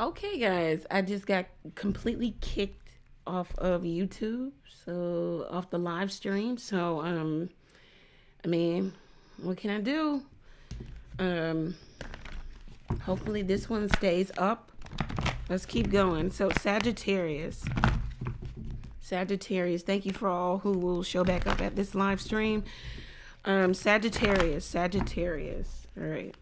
Okay, guys, I just got completely kicked off of YouTube, so off the live stream. So, I mean, what can I do? Um, Hopefully this one stays up. Let's keep going. So, Sagittarius, thank you for all who will show back up at this live stream. Sagittarius. All right.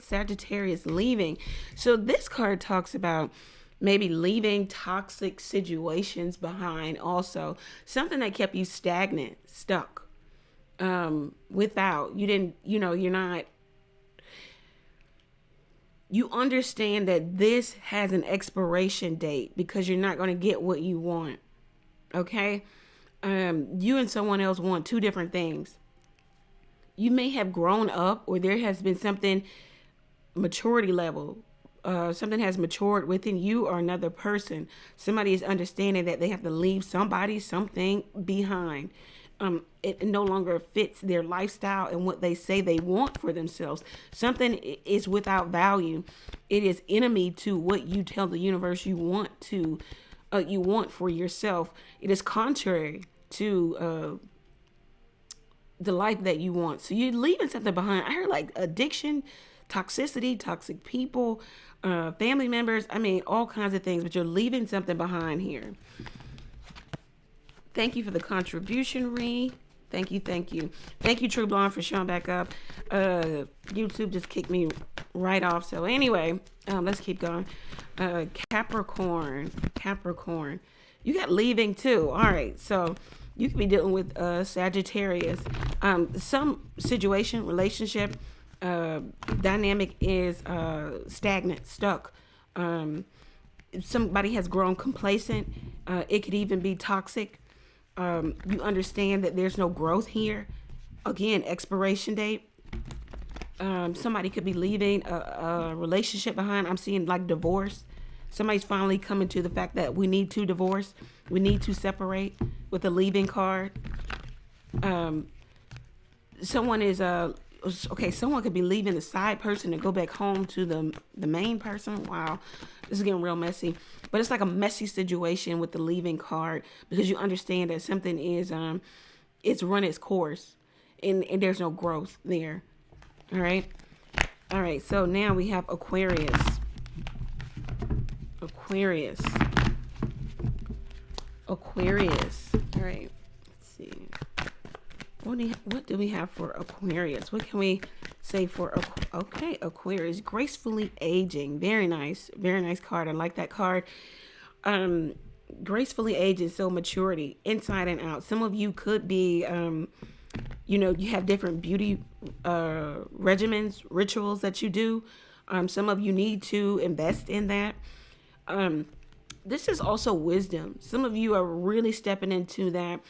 Sagittarius leaving. So this card talks about maybe leaving toxic situations behind, also something that kept you stagnant, stuck, without, you didn't, you're not, you understand that this has an expiration date because you're not going to get what you want. Okay. You and someone else want two different things. You may have grown up, or there has been something, maturity level, something has matured within you or another person. Somebody is understanding that they have to leave somebody, something behind. It no longer fits their lifestyle and what they say they want for themselves. Something is without value. It is enemy to what you tell the universe you want to, you want for yourself. It is contrary to the life that you want. So you're leaving something behind. I heard like addiction, toxicity, toxic people, family members. I mean, all kinds of things, but you're leaving something behind here. Thank you for the contribution, Ree. Thank you. Thank you, True Blonde, for showing back up. YouTube just kicked me right off. So anyway, let's keep going. Capricorn. You got leaving too. All right. So you could be dealing with Sagittarius. Some situation, relationship, dynamic is stagnant, stuck. Somebody has grown complacent. It could even be toxic. You understand that there's no growth here. Again, expiration date. Somebody could be leaving a relationship behind. I'm seeing like divorce. Somebody's finally coming to the fact that we need to divorce. We need to separate with the leaving card. Someone is someone could be leaving the side person to go back home to the main person. Wow, this is getting real messy. But it's like a messy situation with the leaving card, because you understand that something is it's run its course, and there's no growth there. All right. So now we have Aquarius. All right. Let's see. What do we have for Aquarius? What can we say for Aquarius? Gracefully aging. Very nice card. I like that card. Gracefully aging, so maturity inside and out. Some of you could be you have different beauty regimens, rituals that you do. Some of you need to invest in that. This is also wisdom. Some of you are really stepping into that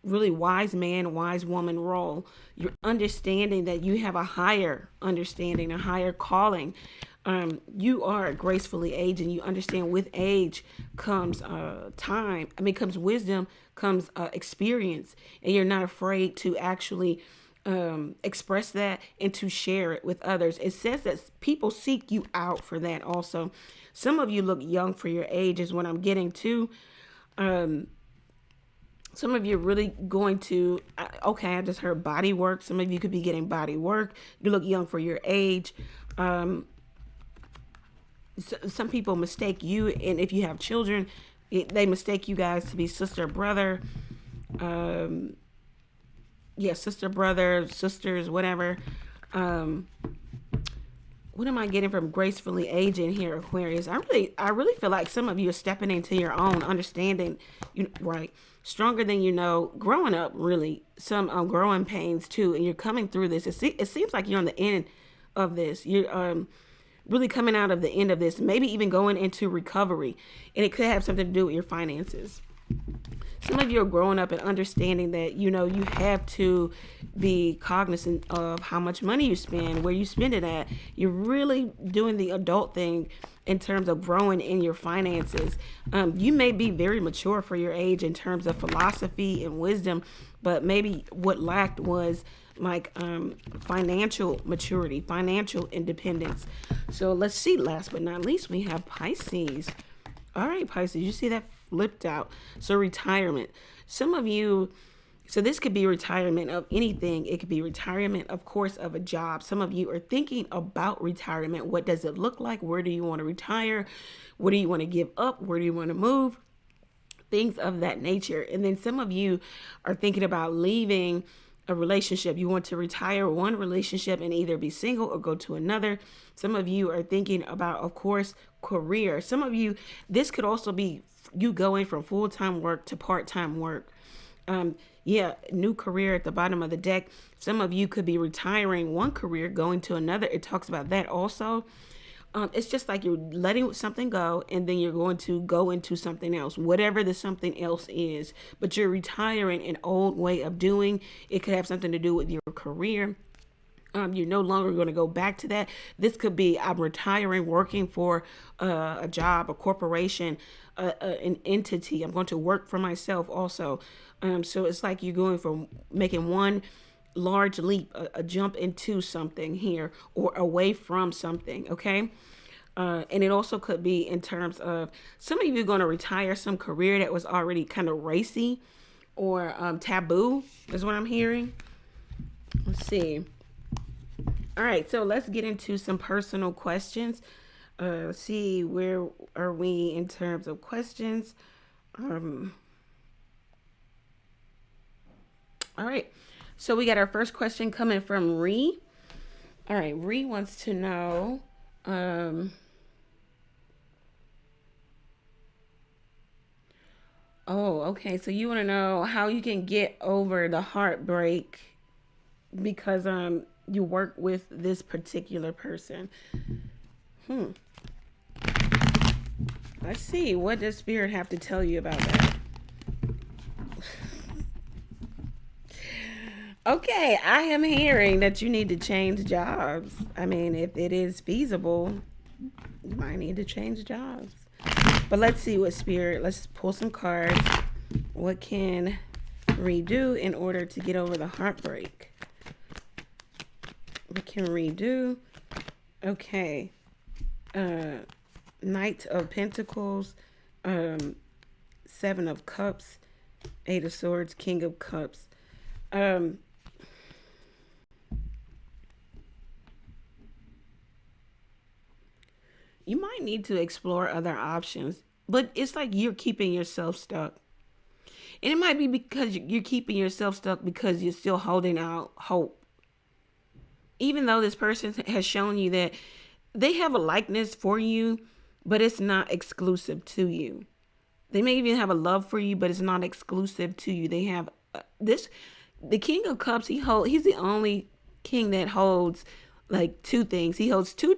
really wise man, wise woman role. You're understanding that you have a higher understanding, a higher calling. You are gracefully aging. You understand with age comes time. Comes wisdom, comes experience, and you're not afraid to actually express that and to share it with others. It says that people seek you out for that also. Some of you look young for your age is what I'm getting to. Some of you are really going to, I just heard body work. Some of you could be getting body work. You look young for your age. Some people mistake you, and if you have children, they mistake you guys to be sister, brother. Sister, brother, sisters, whatever. What am I getting from gracefully aging here, Aquarius? I really feel like some of you are stepping into your own understanding, right? Stronger than you know, growing up, really, some growing pains too, and you're coming through this. It seems like you're on the end of this. You're really coming out of the end of this, maybe even going into recovery, and it could have something to do with your finances. Some of you are growing up and understanding that, you know, you have to be cognizant of how much money you spend, where you spend it at. You're really doing the adult thing in terms of growing in your finances. You may be very mature for your age in terms of philosophy and wisdom, but maybe what lacked was like financial maturity, financial independence. So let's see, last but not least, we have Pisces. All right, Pisces, you see that flipped out. So retirement. Some of you, so this could be retirement of anything. It could be retirement, of course, of a job. Some of you are thinking about retirement. What does it look like? Where do you want to retire? What do you want to give up? Where do you want to move? Things of that nature. And then some of you are thinking about leaving a relationship. You want to retire one relationship and either be single or go to another. Some of you are thinking about, of course, career. Some of you, this could also be you going from full-time work to part-time work. New career at the bottom of the deck. Some of you could be retiring one career, going to another. It talks about that also. It's just like you're letting something go and then you're going to go into something else, whatever the something else is, but you're retiring an old way of doing. It could have something to do with your career. You're no longer going to go back to that. This could be, I'm retiring, working for a job, a corporation, an entity. I'm going to work for myself also. So it's like you're going from making one large leap, a jump into something here or away from something. Okay. And it also could be in terms of some of you are going to retire some career that was already kind of racy or taboo is what I'm hearing. Let's see. All right, so let's get into some personal questions. See, where are we in terms of questions? All right, so we got our first question coming from Ree. All right, Ree wants to know, okay, so you want to know how you can get over the heartbreak because you work with this particular person. Let's see, what does Spirit have to tell you about that? Okay, I am hearing that you need to change jobs. I mean, if it is feasible, you might need to change jobs. But let's see what Spirit, let's pull some cards. What can redo in order to get over the heartbreak? What can redo? Okay. Knight of Pentacles, Seven of Cups, Eight of Swords, King of Cups. You might need to explore other options, but it's like you're keeping yourself stuck. And it might be because you're keeping yourself stuck because you're still holding out hope. Even though this person has shown you that they have a likeness for you, but it's not exclusive to you. They may even have a love for you, but it's not exclusive to you. They have the King of Cups, he's the only king that holds like two things. He holds two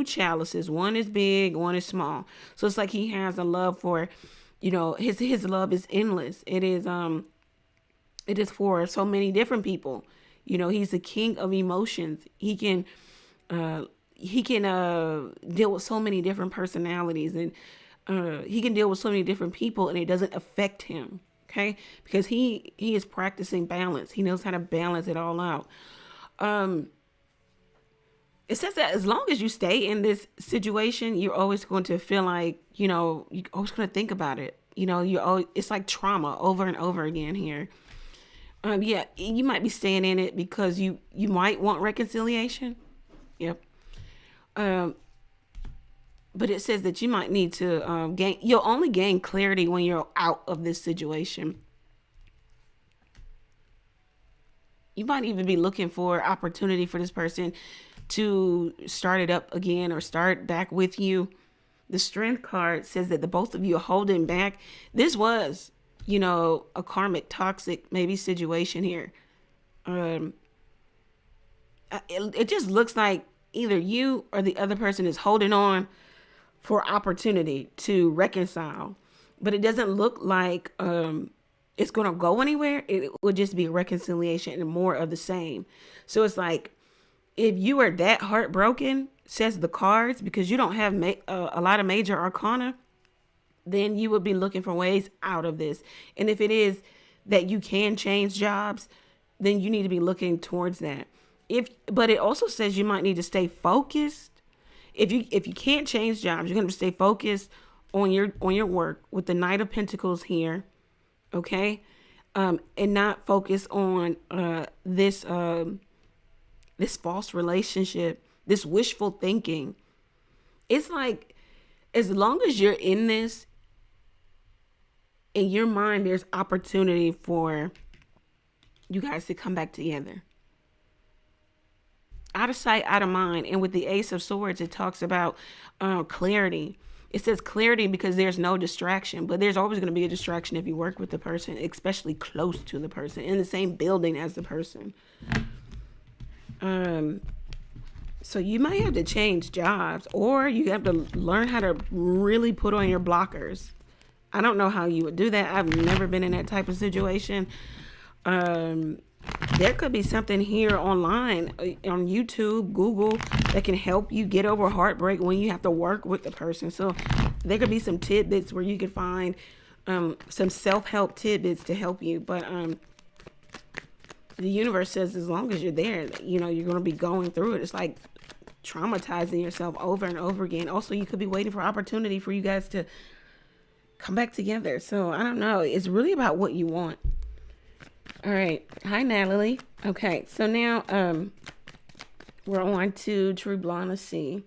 chalices. One is big, one is small. So it's like he has a love for, his love is endless. It is for so many different people. He's the king of emotions. He can deal with so many different personalities, and he can deal with so many different people, and it doesn't affect him. Okay, because he is practicing balance. He knows how to balance it all out. It says that as long as you stay in this situation, you're always going to feel like, you're always going to think about it. It's like trauma over and over again here. You might be staying in it because you might want reconciliation. Yep. But it says that you might need to you'll only gain clarity when you're out of this situation. You might even be looking for opportunity for this person to start it up again or start back with you. The Strength card says that the both of you are holding back. This was, a karmic, toxic maybe situation here. It just looks like either you or the other person is holding on for opportunity to reconcile, but it doesn't look like it's going to go anywhere. It would just be a reconciliation and more of the same. So it's like, if you are that heartbroken, says the cards, because you don't have a lot of major arcana, then you would be looking for ways out of this. And if it is that you can change jobs, then you need to be looking towards that. But it also says you might need to stay focused. If you can't change jobs, you're going to stay focused on your work with the Knight of Pentacles here, okay? And not focus on this false relationship, this wishful thinking. It's like, as long as you're in this, in your mind, there's opportunity for you guys to come back together. Out of sight, out of mind. And with the Ace of Swords, it talks about clarity. It says clarity because there's no distraction, but there's always going to be a distraction if you work with the person, especially close to the person, in the same building as the person. So you might have to change jobs, or you have to learn how to really put on your blockers. I don't know how you would do that. I've never been in that type of situation. There could be something here online, on YouTube, Google, that can help you get over heartbreak when you have to work with the person. So there could be some tidbits where you can find some self-help tidbits to help you. But the universe says as long as you're there, you know, you're going to be going through it. It's like traumatizing yourself over and over again. Also, you could be waiting for opportunity for you guys to come back together. So I don't know. It's really about what you want. All right. Hi, Natalie. Okay. So now we're on to True Blonde. Let's see.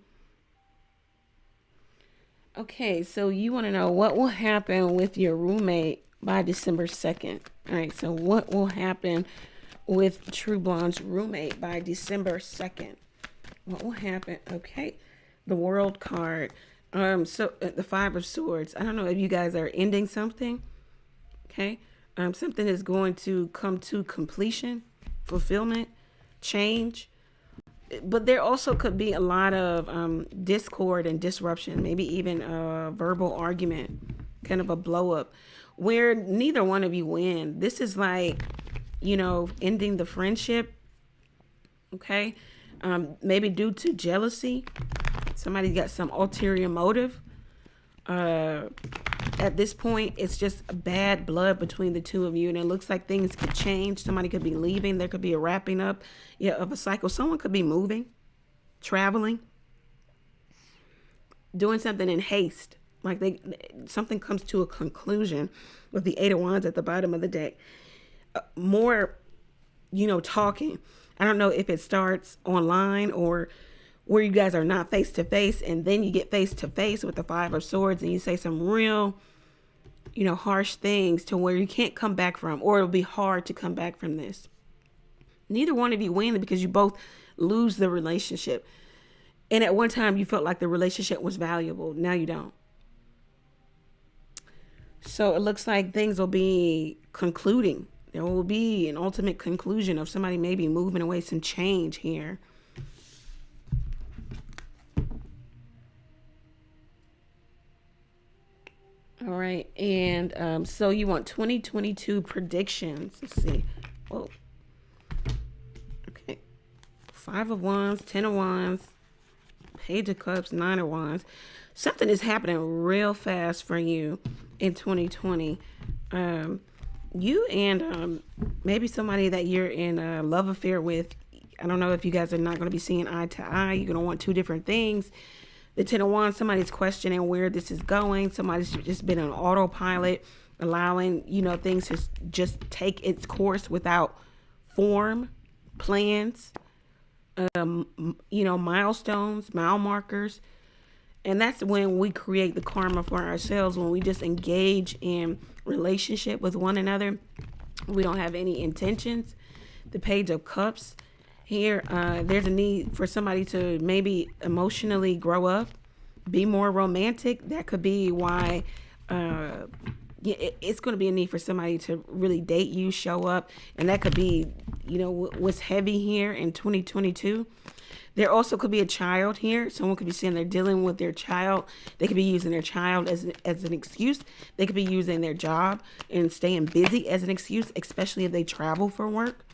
Okay. So you want to know what will happen with your roommate by December 2nd. All right. So what will happen with True Blonde's roommate by December 2nd? What will happen? Okay. The World card. So the Five of Swords. I don't know if you guys are ending something. Okay. Something is going to come to completion, fulfillment, change. But there also could be a lot of discord and disruption, maybe even a verbal argument, kind of a blow up, where neither one of you win. This is like, you know, ending the friendship. Okay. Maybe due to jealousy. Somebody's got some ulterior motive. At this point, it's just bad blood between the two of you, and it looks like things could change. Somebody could be leaving. There could be a wrapping up, of a cycle. Someone could be moving, traveling, doing something in haste. Like something comes to a conclusion with the Eight of Wands at the bottom of the deck. More, talking. I don't know if it starts online or where you guys are not face to face, and then you get face to face with the Five of Swords and you say some real, harsh things to where you can't come back from, or it'll be hard to come back from this. Neither one of you win because you both lose the relationship. And at one time you felt like the relationship was valuable. Now you don't. So it looks like things will be concluding. There will be an ultimate conclusion of somebody maybe moving away, some change here. All right, and so you want 2022 predictions. Let's see. Whoa. Okay. 5 of Wands, 10 of Wands, Page of Cups, 9 of Wands. Something is happening real fast for you in 2020. You and maybe somebody that you're in a love affair with. I don't know if you guys are not going to be seeing eye to eye. You're going to want two different things. The 10 of Wands, somebody's questioning where this is going. Somebody's just been on autopilot, allowing, things to just take its course without form, plans, milestones, mile markers. And that's when we create the karma for ourselves, when we just engage in relationship with one another. We don't have any intentions. The Page of Cups. Here, there's a need for somebody to maybe emotionally grow up, be more romantic. That could be why it's going to be a need for somebody to really date you, show up. And that could be, you know, what's heavy here in 2022. There also could be a child here. Someone could be saying they're dealing with their child. They could be using their child as an excuse. They could be using their job and staying busy as an excuse, especially if they travel for work.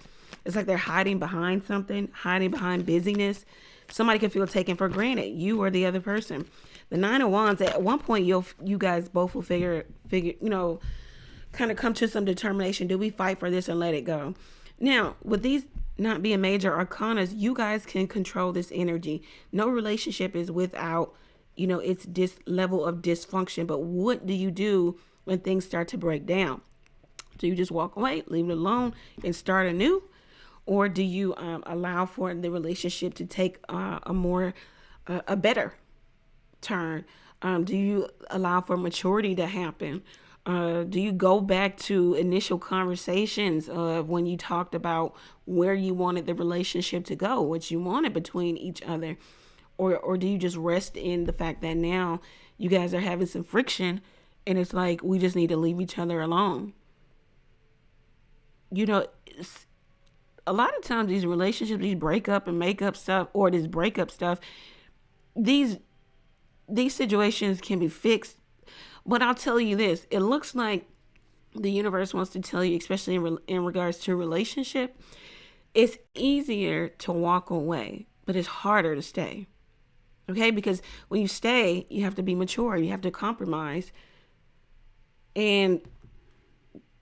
It's like they're hiding behind something, hiding behind busyness. Somebody can feel taken for granted, you or the other person. The Nine of Wands, at one point, you guys both will figure, you know, kind of come to some determination. Do we fight for this and let it go? Now, with these not being major arcanas, you guys can control this energy. No relationship is without, you know, its level of dysfunction. But what do you do when things start to break down? Do you just walk away, leave it alone, and start anew? Or do you allow for the relationship to take a better turn? Do you allow for maturity to happen? Do you go back to initial conversations of when you talked about where you wanted the relationship to go, what you wanted between each other? Or do you just rest in the fact that now you guys are having some friction and it's like, we just need to leave each other alone? You know, a lot of times these relationships, these breakup and makeup stuff, or this breakup stuff, these situations can be fixed. But I'll tell you this, it looks like the universe wants to tell you, especially in regards to relationship, it's easier to walk away, but it's harder to stay. Okay? Because when you stay, you have to be mature. You have to compromise. And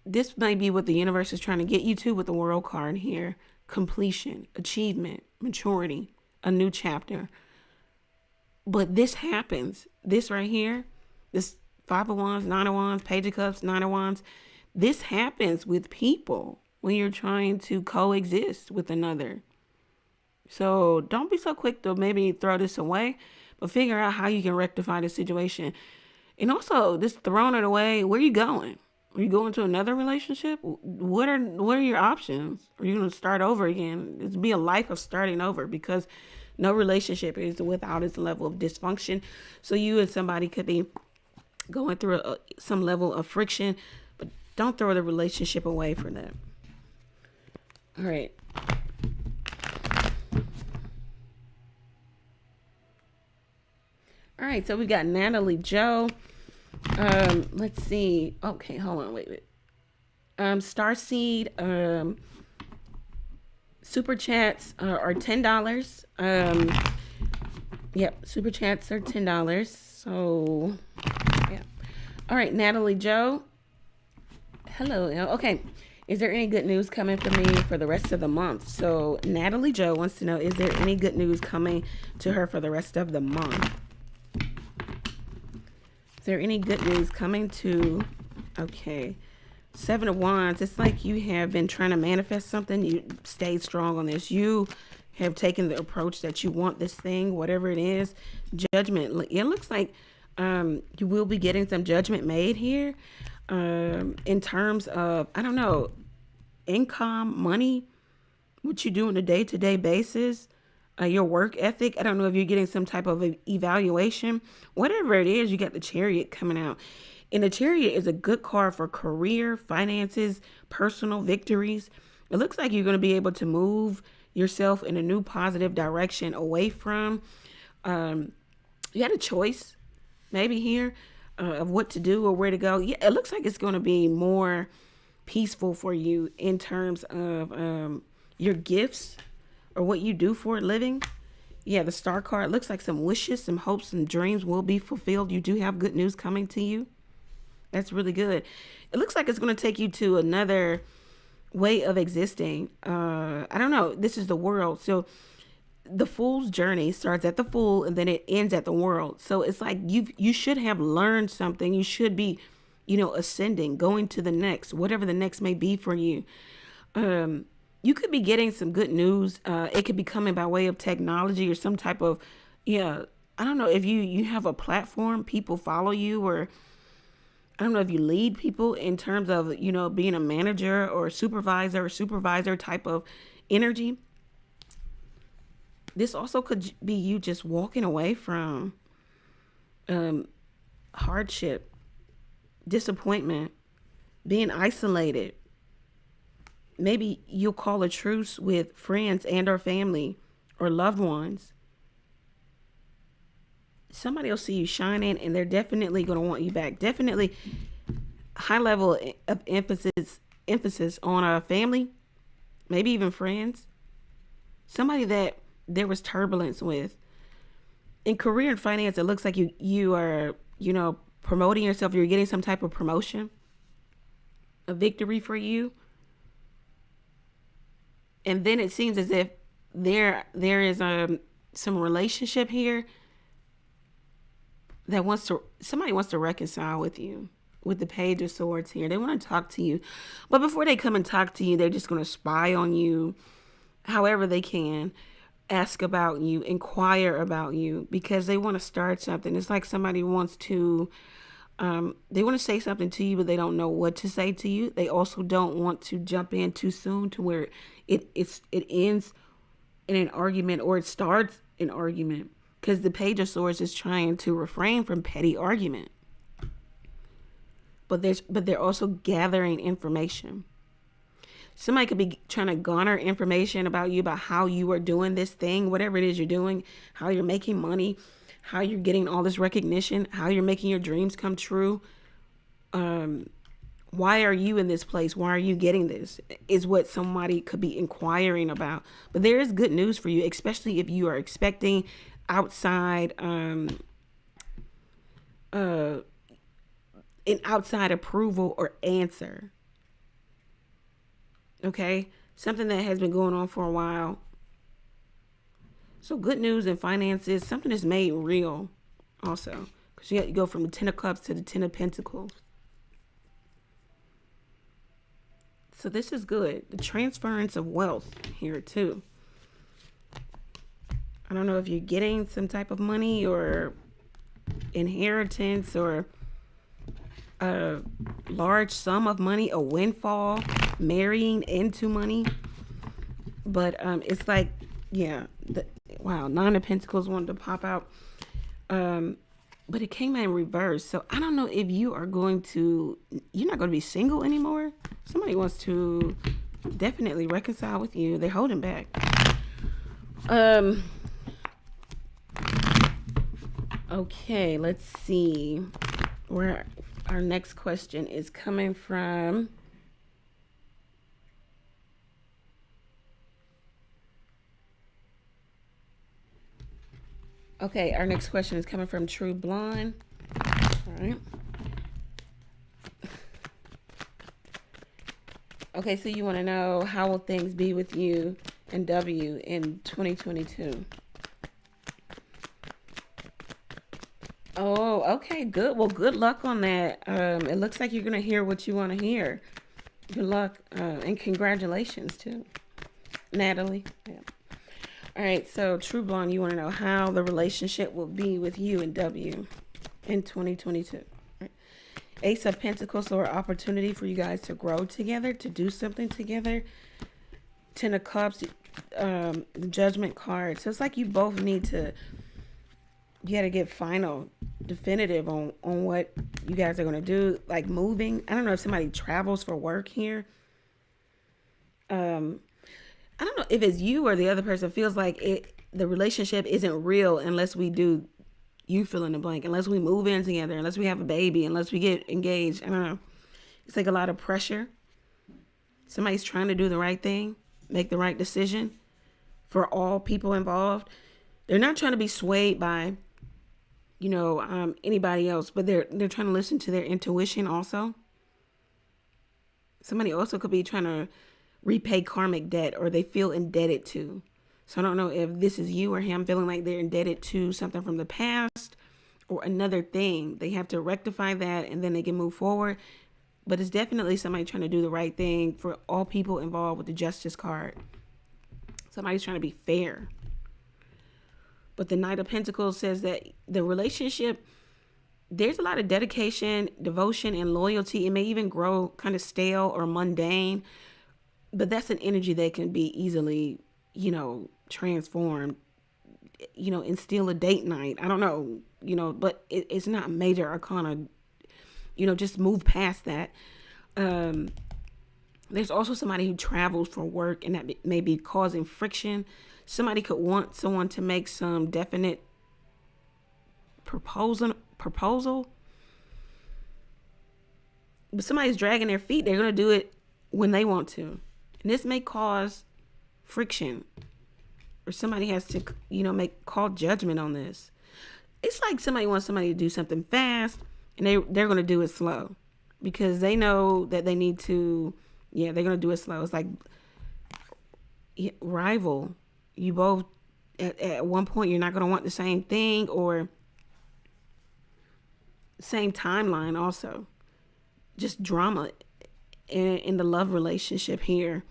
this might be what the universe is trying to get you to with the World card here. Completion, achievement, maturity, a new chapter. But this happens. This right here, this Five of Wands, Nine of Wands, Page of Cups, Nine of Wands. This happens with people when you're trying to coexist with another. So don't be so quick to maybe throw this away, but figure out how you can rectify the situation. And also, just throwing it away, where are you going? Are you going to another relationship? What are your options? Are you going to start over again? It's be a life of starting over, because no relationship is without its level of dysfunction. So you and somebody could be going through some level of friction, but don't throw the relationship away for that. All right. All right, so we got Natalie Joe. Let's see. Okay, hold on, wait. Starseed, super chats are $10. Yep, super chats are $10. So, yeah. All right, Natalie Joe. Hello. Okay. Is there any good news coming for me for the rest of the month? So, Natalie Joe wants to know, is there any good news coming to her for the rest of the month? Is there any good news coming to, okay, Seven of Wands. It's like you have been trying to manifest something. You stayed strong on this. You have taken the approach that you want this thing, whatever it is. Judgment. It looks like you will be getting some judgment made here in terms of, I don't know, income, money, what you do on a day-to-day basis. Your work ethic. I don't know if you're getting some type of evaluation. Whatever it is, you got the Chariot coming out. And the Chariot is a good card for career, finances, personal victories. It looks like you're going to be able to move yourself in a new positive direction away from. You had a choice maybe here of what to do or where to go. Yeah, it looks like it's going to be more peaceful for you in terms of your gifts or what you do for a living. Yeah, the Star card looks like some wishes, some hopes, and dreams will be fulfilled. You do have good news coming to you. That's really good. It looks like it's going to take you to another way of existing. I don't know. This is the world. So the Fool's journey starts at the Fool and then it ends at the world. So it's like you should have learned something. You should be, ascending, going to the next, whatever the next may be for you. You could be getting some good news. It could be coming by way of technology or some type of, I don't know if you have a platform, people follow you, or I don't know if you lead people in terms of, being a manager or a supervisor type of energy. This also could be you just walking away from hardship, disappointment, being isolated. Maybe you'll call a truce with friends and or family or loved ones. Somebody will see you shining and they're definitely going to want you back. Definitely high level of emphasis on a family, maybe even friends. Somebody that there was turbulence with. In career and finance, it looks like you are, promoting yourself. You're getting some type of promotion, a victory for you. And then it seems as if there is some relationship here that somebody wants to reconcile with you, with the Page of Swords here. They want to talk to you. But before they come and talk to you, they're just going to spy on you however they can, ask about you, inquire about you, because they want to start something. It's like somebody wants to, they want to say something to you, but they don't know what to say to you. They also don't want to jump in too soon to where it ends in an argument or it starts an argument, because the Page of Swords is trying to refrain from petty argument. But they're also gathering information. Somebody could be trying to garner information about you, about how you are doing this thing, whatever it is you're doing, how you're making money, how you're getting all this recognition, how you're making your dreams come true. Why are you in this place? Why are you getting this? Is what somebody could be inquiring about. But there is good news for you, especially if you are expecting outside an outside approval or answer. Okay, something that has been going on for a while. So good news in finances, something is made real also, because you go from the 10 of Cups to the 10 of Pentacles. So this is good. The transference of wealth here too. I don't know if you're getting some type of money or inheritance or a large sum of money, a windfall, marrying into money. But it's like, yeah, wow, 9 of Pentacles wanted to pop out. But it came in reverse. So I don't know if you're not going to be single anymore. Somebody wants to definitely reconcile with you. They're holding back. Okay, let's see where our next question is coming from. Okay, our next question is coming from True Blonde. All right. Okay, so you want to know, how will things be with you and W in 2022? Oh, okay, good. Well, good luck on that. It looks like you're going to hear what you want to hear. Good luck, and congratulations, too, Natalie. Yeah. All right, so True Blonde, you want to know how the relationship will be with you and W in 2022. All right. Ace of Pentacles, so an opportunity for you guys to grow together, to do something together. 10 of Cups, the Judgment card. So it's like you both need to, you got to get final, definitive on what you guys are going to do, like moving. I don't know if somebody travels for work here. I don't know if it's you or the other person feels like the relationship isn't real unless we do, you fill in the blank, unless we move in together, unless we have a baby, unless we get engaged. I don't know. It's like a lot of pressure. Somebody's trying to do the right thing, make the right decision for all people involved. They're not trying to be swayed by, anybody else, but they're trying to listen to their intuition also. Somebody also could be trying to repay karmic debt, or they feel indebted to. So I don't know if this is you or him feeling like they're indebted to something from the past or another thing. They have to rectify that and then they can move forward. But it's definitely somebody trying to do the right thing for all people involved with the Justice card. Somebody's trying to be fair. But the Knight of Pentacles says that the relationship, there's a lot of dedication, devotion, and loyalty. It may even grow kind of stale or mundane. But that's an energy that can be easily, transformed, and still a date night. I don't know, but it's not major arcana, just move past that. There's also somebody who travels for work, and that may be causing friction. Somebody could want someone to make some definite proposal, but somebody's dragging their feet. They're going to do it when they want to. And this may cause friction, or somebody has to, call judgment on this. It's like somebody wants somebody to do something fast, and they're going to do it slow because they know that they need to. Yeah, they're going to do it slow. It's like rival. You both, at one point, you're not going to want the same thing or same timeline also. Just drama in the love relationship here.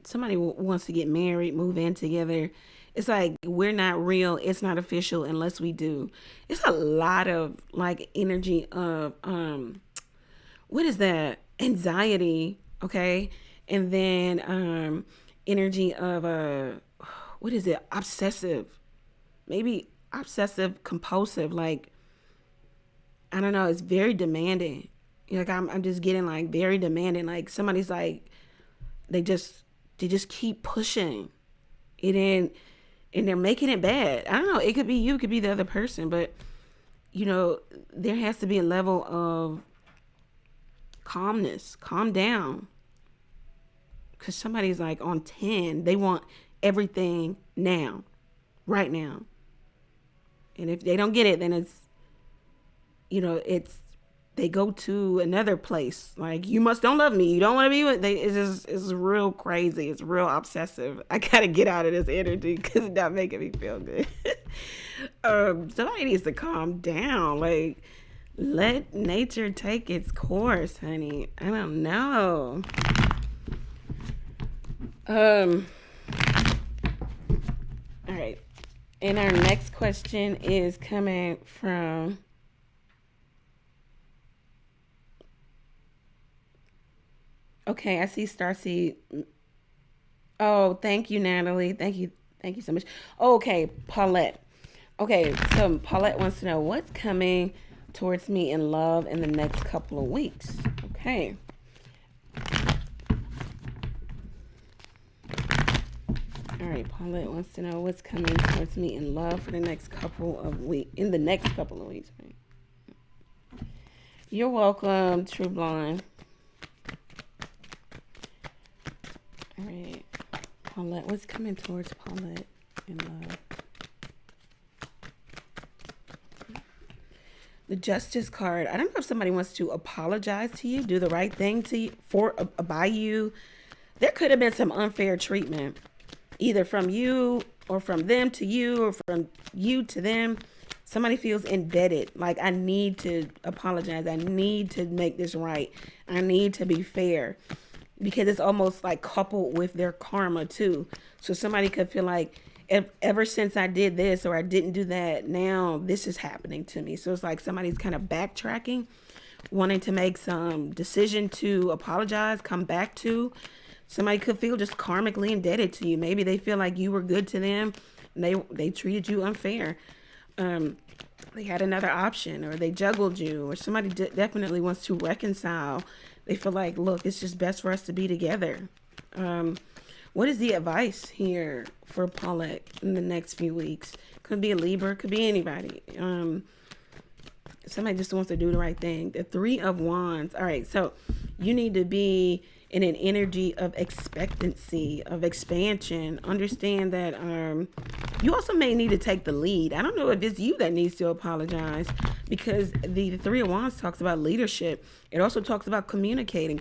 Somebody wants to get married, move in together. It's like, we're not real. It's not official unless we do. It's a lot of like energy of, what is that? Anxiety. Okay. And then, energy of, what is it? Obsessive, maybe obsessive compulsive. Like, I don't know. It's very demanding. Like I'm just getting like very demanding. Like somebody's like, they just keep pushing it in, and they're making it bad. I don't know. It could be you, it could be the other person, but there has to be a level of calmness. Calm down. Because somebody's like on 10. They want everything now, right now. And if they don't get it, then it's, they go to another place. Like, you don't love me. You don't want to be with. It's real crazy. It's real obsessive. I gotta get out of this energy because it's not making me feel good. Somebody needs to calm down. Like, let nature take its course, honey. I don't know. All right. And our next question is coming from okay, I see Starseed. Oh, thank you, Natalie. Thank you so much. Okay, Paulette. Okay, so Paulette wants to know what's coming towards me in love in the next couple of weeks. Okay. All right, Paulette wants to know what's coming towards me in love for the next couple of weeks. In the next couple of weeks, right? You're welcome, True Blonde. All right, Paulette, what's coming towards Paulette in love? The Justice card. I don't know if somebody wants to apologize to you, do the right thing to you, by you. There could have been some unfair treatment, either from you or from them to you or from you to them. Somebody feels indebted. Like, I need to apologize. I need to make this right. I need to be fair. Because it's almost like coupled with their karma too. So somebody could feel like, ever since I did this or I didn't do that, now this is happening to me. So it's like somebody's kind of backtracking, wanting to make some decision to apologize, come back to. Somebody could feel just karmically indebted to you. Maybe they feel like you were good to them and they treated you unfair. They had another option, or they juggled you, or somebody definitely wants to reconcile. They feel like, look, it's just best for us to be together. What is the advice here for Paulette in the next few weeks? Could be a Libra, could be anybody. Somebody just wants to do the right thing. The 3 of Wands. All right, so you need to be in an energy of expectancy, of expansion. Understand that you also may need to take the lead. I don't know if it's you that needs to apologize, because the 3 of Wands talks about leadership. It also talks about communicating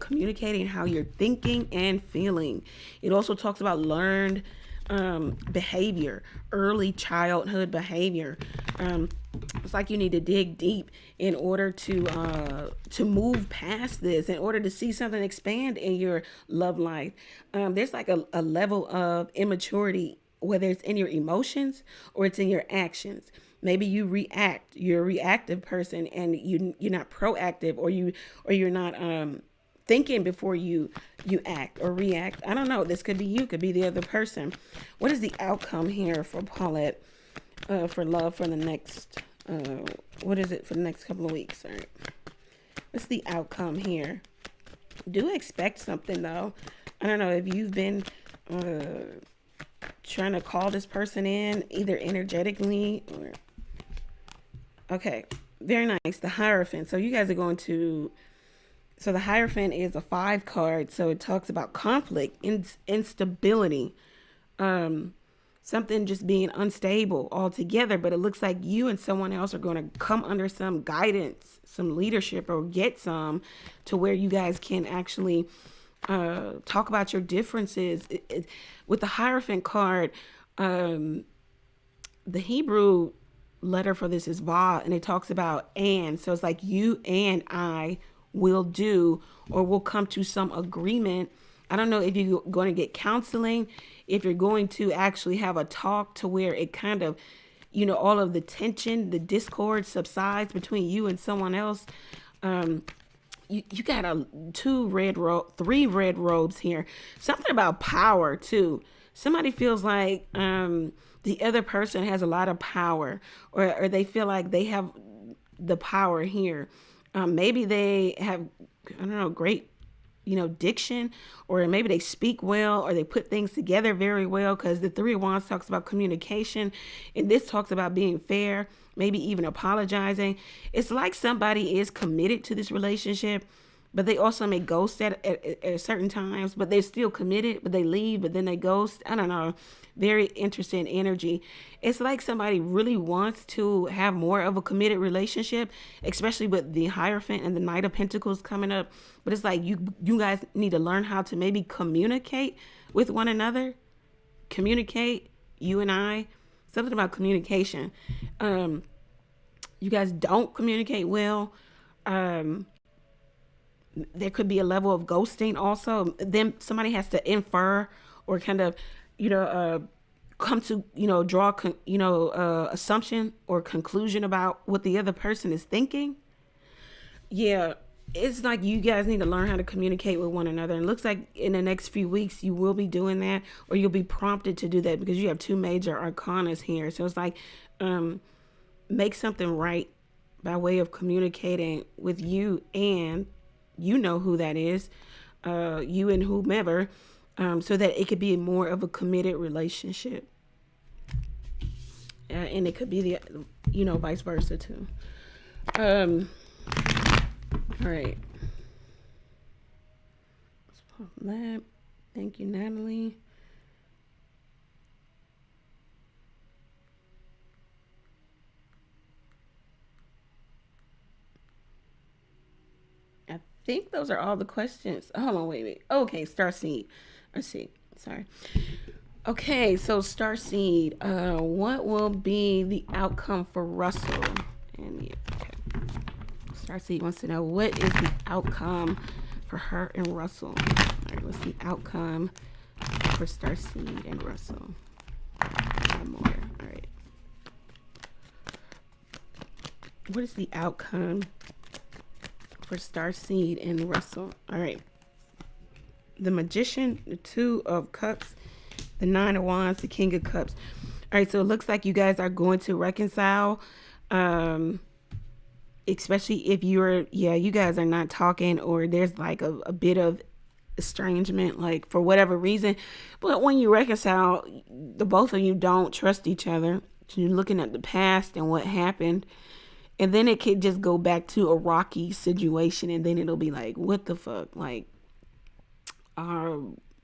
how you're thinking and feeling. It also talks about learned behavior, early childhood behavior. It's like you need to dig deep in order to move past this, in order to see something expand in your love life. There's like a level of immaturity, whether it's in your emotions or it's in your actions. Maybe you react. You're a reactive person, and you're not proactive, or you're not thinking before you act or react. I don't know. This could be you, could be the other person. What is the outcome here for Paulette for love for the next, what is it for the next couple of weeks? All right. What's the outcome here? Do expect something though. I don't know if you've been trying to call this person in either energetically or... Okay, very nice. The Hierophant. So you guys are going to... So the Hierophant is a 5 card. So it talks about conflict, instability, something just being unstable altogether. But it looks like you and someone else are going to come under some guidance, some leadership, or get some to where you guys can actually talk about your differences. With the Hierophant card, the Hebrew letter for this is Vav, and it talks about and. So it's like you and I will do, or will come to some agreement. I don't know if you're going to get counseling, if you're going to actually have a talk to where it kind of, you know, all of the tension, the discord subsides between you and someone else. You got 3 red robes here. Something about power too. Somebody feels like the other person has a lot of power, or they feel like they have the power here. Maybe they have, I don't know, great, you know, diction, or maybe they speak well, or they put things together very well, because the 3 of Wands talks about communication, and this talks about being fair, maybe even apologizing. It's like somebody is committed to this relationship, but they also may ghost at certain times, but they're still committed, but they leave, but then they ghost. I don't know. Very interesting energy. It's like somebody really wants to have more of a committed relationship, especially with the Hierophant and the Knight of Pentacles coming up. But it's like you guys need to learn how to maybe communicate with one another. Communicate, you and I. Something about communication. You guys don't communicate well. There could be a level of ghosting also. Then somebody has to infer or kind of, you know, come to, you know, draw, assumption or conclusion about what the other person is thinking. Yeah, it's like you guys need to learn how to communicate with one another. And it looks like in the next few weeks you will be doing that, or you'll be prompted to do that, because you have 2 major arcanas here. So it's like, make something right by way of communicating with you, and you know who that is, you and whomever, so that it could be more of a committed relationship. And it could be the, you know, vice versa too. All right. Let's pop that. Thank you, Natalie. I think those are all the questions. Hold on, wait. Okay, Starseed. Let's see. Sorry. Okay, so Starseed, what will be the outcome for Russell? And yeah, okay. Starseed wants to know, what is the outcome for her and Russell? All right, what's the outcome for Starseed and Russell? One more. All right. What is the outcome for Starseed and Russell? All right. The Magician, the 2 of Cups, the 9 of Wands, the King of Cups. All right, so it looks like you guys are going to reconcile, especially if you guys are not talking, or there's like a bit of estrangement, like for whatever reason. But when you reconcile, the both of you don't trust each other. So you're looking at the past and what happened, and then it could just go back to a rocky situation, and then it'll be like, what the fuck? Like,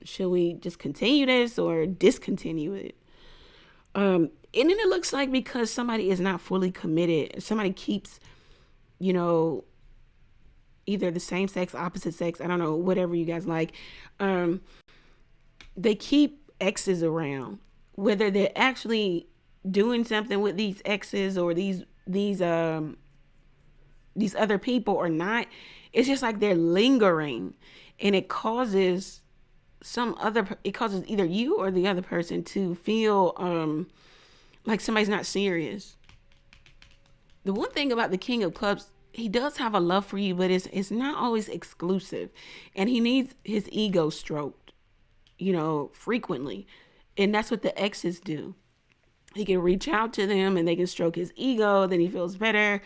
should we just continue this or discontinue it? And then it looks like, because somebody is not fully committed, somebody keeps, you know, either the same sex, opposite sex, I don't know, whatever you guys like. They keep exes around, whether they're actually doing something with these exes or these other people or not. It's just like they're lingering, and it causes either you or the other person to feel like somebody's not serious. The one thing about the King of Cups, he does have a love for you, but it's not always exclusive, and he needs his ego stroked, you know, frequently. And that's what the exes do. He can reach out to them and they can stroke his ego, then he feels better.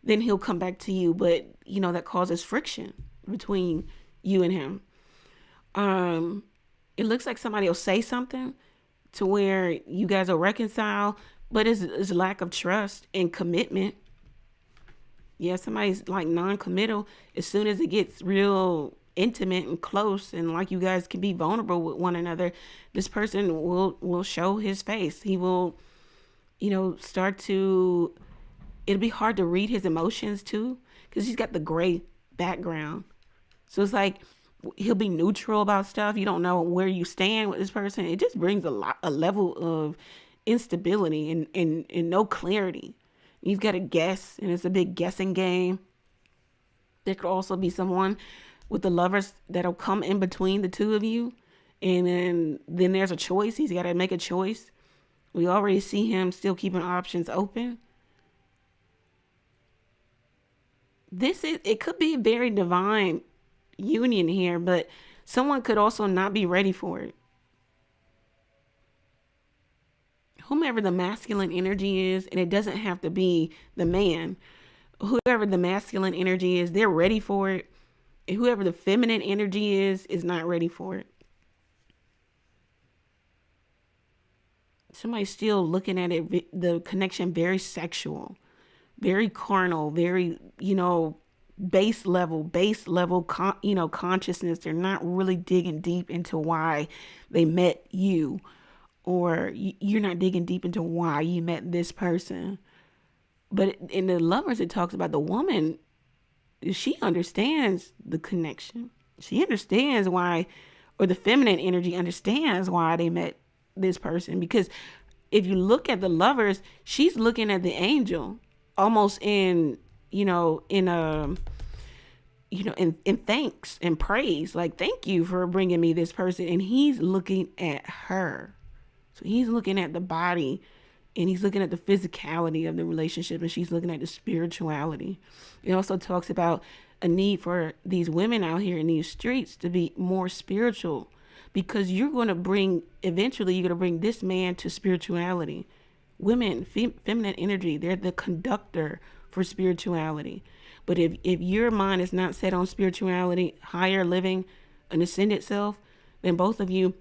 then he'll come back to you. But, you know, that causes friction between you and him. It looks like somebody will say something to where you guys will reconcile, but it's lack of trust and commitment. Yeah, somebody's like non-committal. As soon as it gets real intimate and close, and like you guys can be vulnerable with one another, this person will show his face. He will, you know, start to. It'll be hard to read his emotions too, because he's got the gray background. So it's like he'll be neutral about stuff. You don't know where you stand with this person. It just brings a level of instability and no clarity. You've got to guess, and it's a big guessing game. There could also be someone with the lovers that'll come in between the two of you, and then there's a choice. He's got to make a choice. We already see him still keeping options open. It could be a very divine union here, but someone could also not be ready for it. Whomever the masculine energy is, and it doesn't have to be the man, whoever the masculine energy is, they're ready for it. And whoever the feminine energy is not ready for it. Somebody's still looking at it, the connection, very sexual, very carnal, very, you know, base level, consciousness. They're not really digging deep into why they met you, or you're not digging deep into why you met this person. But in the lovers, it talks about the woman. She understands the connection. She understands why, or the feminine energy understands why they met this person. Because if you look at the lovers, she's looking at the angel almost in thanks and praise. Like, thank you for bringing me this person. And he's looking at her. So he's looking at the body, and he's looking at the physicality of the relationship, and she's looking at the spirituality. It also talks about a need for these women out here in these streets to be more spiritual, because eventually you're going to bring this man to spirituality. Women, feminine energy, they're the conductor for spirituality. But if your mind is not set on spirituality, higher living, an ascended self, then both of you,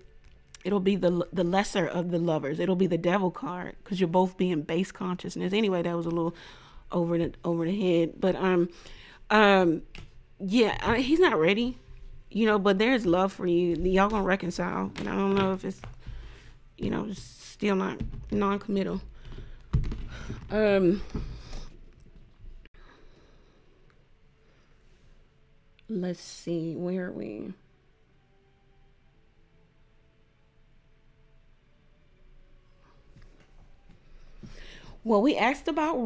it'll be the lesser of the lovers. It'll be the devil card, because you're both being base consciousness. Anyway, that was a little over the head. But he's not ready, but there's love for you. Y'all gonna reconcile. And I don't know if it's, still not non-committal. Let's see, where are we? Well, we asked about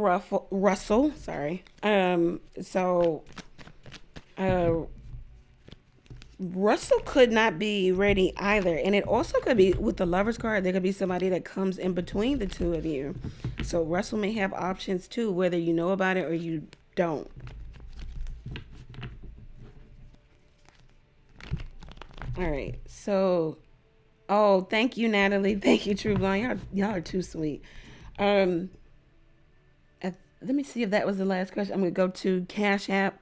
Russell. Sorry. Russell could not be ready either. And it also could be with the Lover's card. There could be somebody that comes in between the two of you. So Russell may have options too, whether you know about it or you don't. All right. So, thank you, Natalie. Thank you, True Blonde. Y'all are too sweet. Let me see if that was the last question. I'm going to go to Cashapp.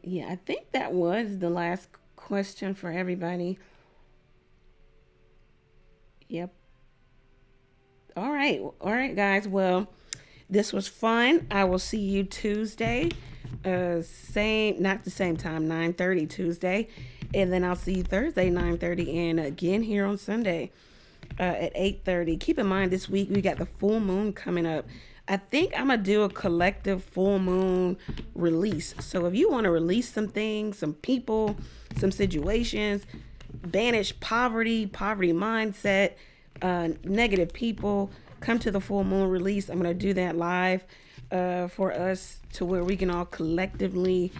Yeah, I think that was the last question for everybody. Yep. All right, guys. Well, this was fun. I will see you Tuesday. Not the same time, 9:30 Tuesday. And then I'll see you Thursday, 9:30, and again here on Sunday. At 8:30. Keep in mind, this week we got the full moon coming up. I think I'm gonna do a collective full moon release. So if you want to release some things, some people, some situations, banish poverty mindset, negative people, come to the full moon release. I'm gonna do that live for us, to where we can all collectively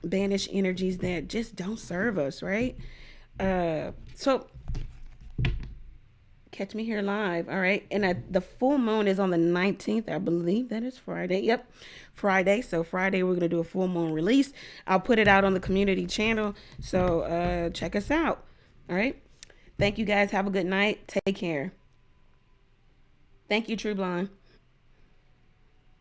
banish energies that just don't serve us, right? So catch me here live. All right. And the full moon is on the 19th. I believe that is Friday. Yep. Friday. So Friday, we're going to do a full moon release. I'll put it out on the community channel. So check us out. All right. Thank you guys. Have a good night. Take care. Thank you, True Blonde.